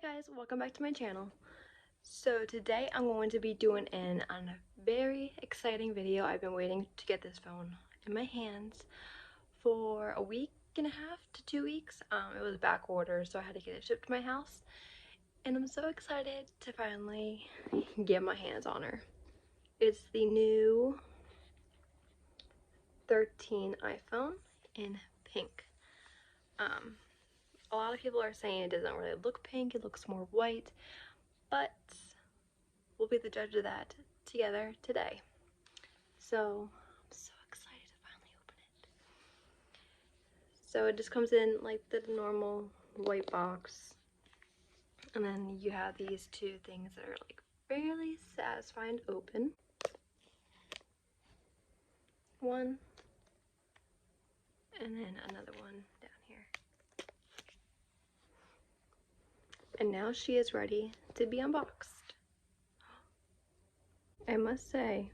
Guys, welcome back to my channel. So today I'm going to be doing a very exciting video. I've been waiting to get this phone in my hands for a week and a half to 2 weeks. It was back order, so I had to get it shipped to my house, and I'm so excited to finally get my hands on her. It's the new 13 iPhone in pink. A lot of people are saying it doesn't really look pink, it looks more white, but we'll be the judge of that together today. So I'm so excited to finally open it. So it just comes in like the normal white box, and then you have these two things that are like fairly satisfying to open. One, and then another one down here. And now she is ready to be unboxed. I must say,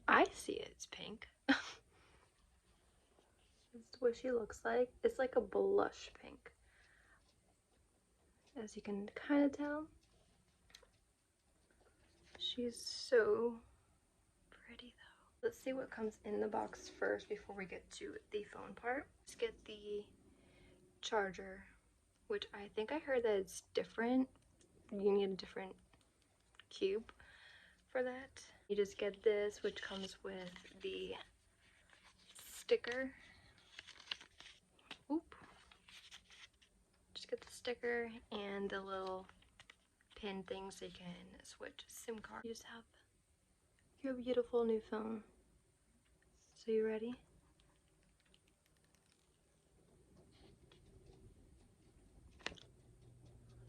I see it's pink. This is what she looks like. It's like a blush pink, as you can kind of tell. She's so pretty though. Let's see what comes in the box first before we get to the phone part. Let's get the charger, which I think I heard that it's different. You need a different cube for that. You just get this, which comes with the sticker. Oop. Just get the sticker and the little pin thing so you can switch SIM card. You just have your beautiful new phone. So you ready?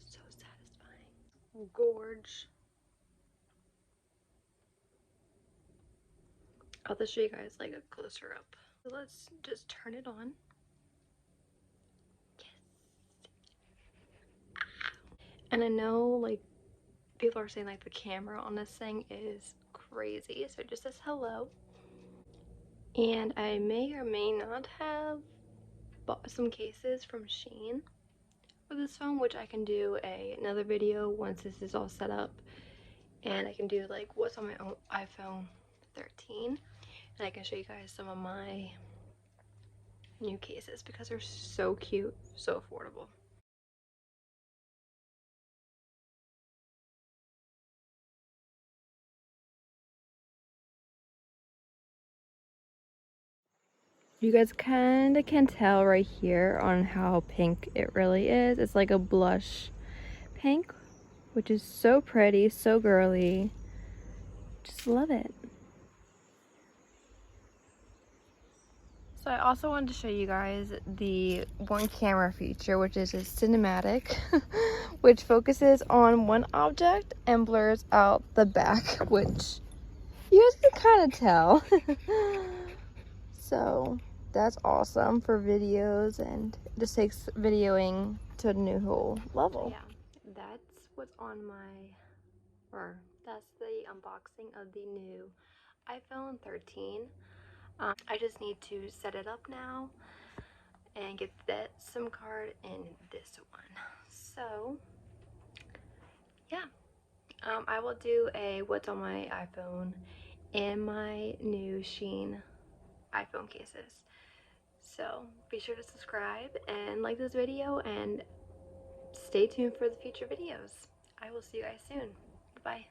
So satisfying. Gorge. I'll just show you guys like a closer up. So let's just turn it on. Yes. And I know like people are saying like the camera on this thing is crazy, so it just says hello. And I may or may not have bought some cases from Shein for this phone, which I can do another video once this is all set up, and I can do like what's on my own iPhone 13, and I can show you guys some of my new cases because they're so cute, so affordable. You guys kind of can tell right here on how pink it really is. It's like a blush pink, which is so pretty, so girly. Just love it. So I also wanted to show you guys the one camera feature, which is a cinematic, which focuses on one object and blurs out the back, which you guys can kind of tell. So that's awesome for videos, and it just takes videoing to a new whole level. Yeah, that's what's on that's the unboxing of the new iPhone 13. I just need to set it up now and get that SIM card in this one. So yeah, I will do a what's on my iPhone and my new Shein iPhone cases. So be sure to subscribe and like this video, and stay tuned for the future videos. I will see you guys soon. Bye.